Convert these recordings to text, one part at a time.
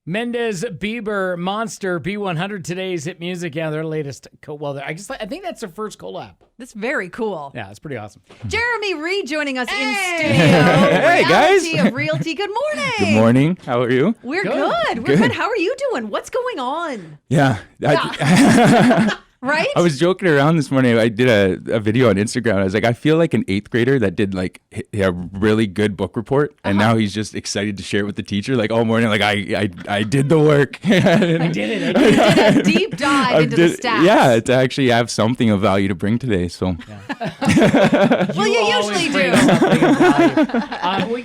Mendez, Bieber, Monster, B100, today's hit music. Yeah, their latest. I think that's their first collab. That's very cool. Yeah, it's pretty awesome. Jeremy Reed joining us in studio. Hey, guys. Reality of Realty. Good morning. Good morning. How are you? We're good. We're good. How are you doing? What's going on? Yeah. Right? I was joking around this morning. I did a video on Instagram. I was like, I feel like an 8th grader that did like a really good book report, and now he's just excited to share it with the teacher. Like all morning, like I did the work. I did it. You did a deep dive into the stats. Yeah, to actually have something of value to bring today. So, well, you usually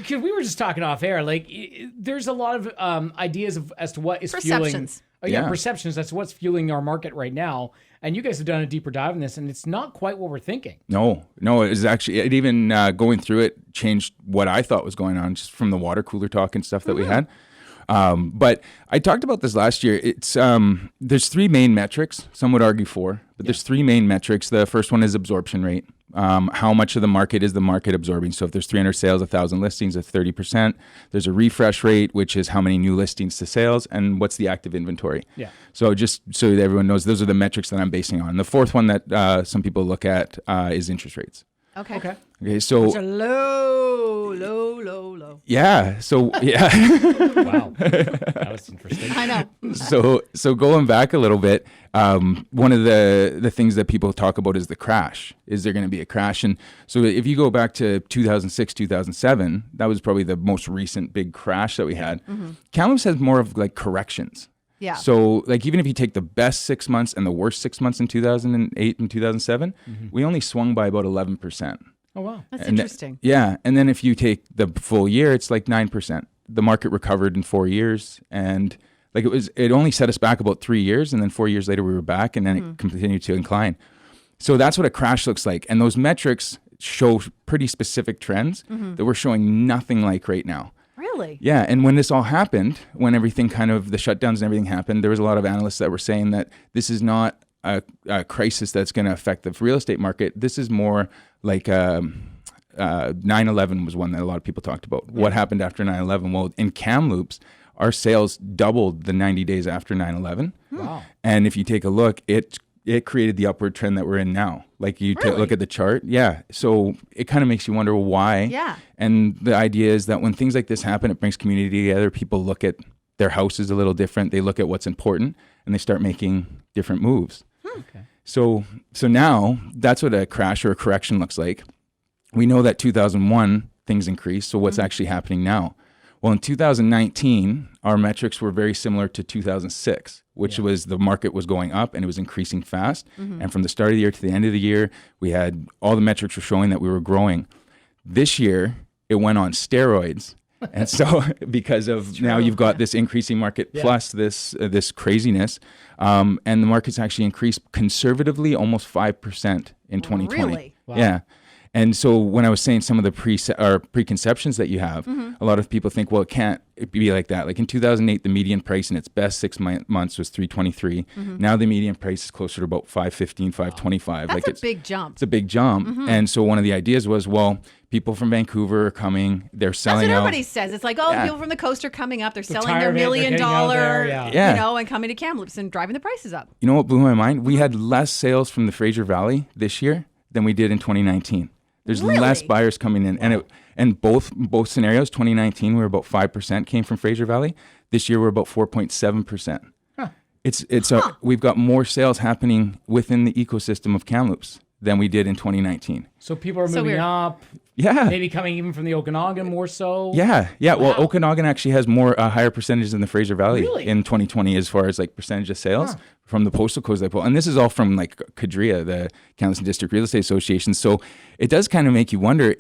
do. We were just talking off air. Like, there's a lot of ideas as to what is Perceptions. fueling. Perceptions. That's what's fueling our market right now. And you guys have done a deeper dive in this, and it's not quite what we're thinking. No, it was actually, it even going through it changed what I thought was going on just from the water cooler talk and stuff that we had. But I talked about this last year. It's there's 3 main metrics. Some would argue 4, but there's 3 main metrics. The first one is absorption rate. How much of the market is the market absorbing? So if there's 300 sales, 1,000 listings, at 30%. There's a refresh rate, which is how many new listings to sales, and what's the active inventory. Yeah. So just so that everyone knows, those are the metrics that I'm basing on. The fourth one that some people look at is interest rates. Okay. So Which are low. yeah. So yeah. Wow, that was interesting. I know. So going back a little bit, one of the things that people talk about is the crash. Is there going to be a crash? And so if you go back to 2006, 2007, that was probably the most recent big crash that we had. Kamloops has more of like corrections. Yeah. So like even if you take the best 6 months and the worst 6 months in 2008 and 2007, we only swung by about 11%. Oh, wow. That's interesting. And then if you take the full year, it's like 9%. The market recovered in 4 years, and like it only set us back about 3 years, and then 4 years later we were back, and then it continued to incline. So that's what a crash looks like. And those metrics show pretty specific trends that we're showing nothing like right now. Really? Yeah, and when this all happened, when everything kind of, the shutdowns and everything happened, there was a lot of analysts that were saying that this is not a crisis that's going to affect the real estate market. This is more like 9/11 was one that a lot of people talked about. Yeah. What happened after 9/11? Well, in Kamloops, our sales doubled the 90 days after 9/11. Wow. And if you take a look, it created the upward trend that we're in now. Like you look at the chart. Yeah. So it kind of makes you wonder why. Yeah. And the idea is that when things like this happen, it brings community together. People look at their houses a little different. They look at what's important, and they start making different moves. Okay. So now that's what a crash or a correction looks like. We know that 2001 things increased. So what's actually happening now? Well, in 2019, our metrics were very similar to 2006, which was the market was going up and it was increasing fast. And from the start of the year to the end of the year, we had all the metrics were showing that we were growing. This year, it went on steroids. And so because of now you've got this increasing market plus this craziness, and the market's actually increased conservatively almost 5% in 2020. Really? Wow. Yeah. And so when I was saying some of the preconceptions that you have, a lot of people think, well, it can't be like that. Like in 2008, the median price in its best 6 months was 323. Now the median price is closer to about 515, 525. That's like a big jump. It's a big jump. And so one of the ideas was, well, people from Vancouver are coming. They're selling That's what out. everybody says. It's like, people from the coast are coming up. They're selling tired their of it. $1 They're million, getting out there, and coming to Kamloops and driving the prices up. You know what blew my mind? We had less sales from the Fraser Valley this year than we did in 2019. There's less buyers coming in, and both scenarios. 2019, we were about 5% came from Fraser Valley. This year, we're about 4.7%. We've got more sales happening within the ecosystem of Kamloops than we did in 2019. So people are moving up. Yeah. Maybe coming even from the Okanagan more so. Yeah. Well, Okanagan actually has higher percentages than the Fraser Valley in 2020 as far as like percentage of sales from the postal codes they pull. And this is all from like Kadria, the Kamloops District Real Estate Association. So it does kind of make you wonder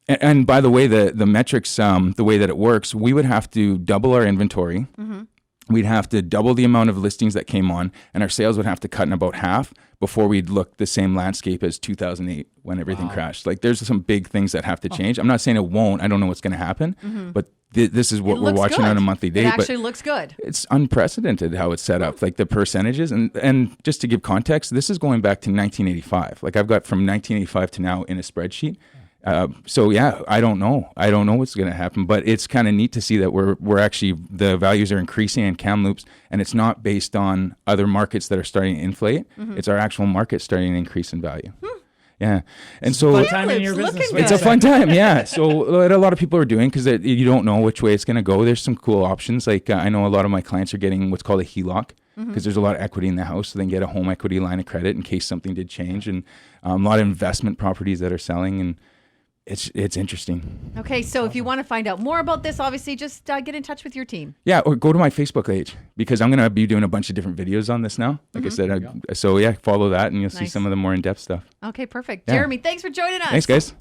and by the way, the metrics, the way that it works, we would have to double our inventory. We'd have to double the amount of listings that came on, and our sales would have to cut in about half before we'd look the same landscape as 2008 when everything crashed. Like there's some big things that have to change. I'm not saying it won't. I don't know what's going to happen, but this is what we're watching on a monthly day. It actually looks good. It's unprecedented how it's set up, like the percentages. And just to give context, this is going back to 1985. Like I've got from 1985 to now in a spreadsheet. So yeah, I don't know what's going to happen, but it's kind of neat to see that we're actually, the values are increasing in Kamloops, and it's not based on other markets that are starting to inflate. It's our actual market starting to increase in value. Yeah. And so fun time in your business. it's a fun time. Yeah. So what a lot of people are doing, because you don't know which way it's going to go. There's some cool options. Like I know a lot of my clients are getting what's called a HELOC, because there's a lot of equity in the house. So they can get a home equity line of credit in case something did change, and a lot of investment properties that are selling, and it's interesting. Okay, so if you want to find out more about this, obviously just get in touch with your team. Yeah, or go to my Facebook page, because I'm going to be doing a bunch of different videos on this now. Like I said, so yeah, follow that and you'll see some of the more in-depth stuff. Okay, perfect. Yeah. Jeremy, thanks for joining us. Thanks, guys.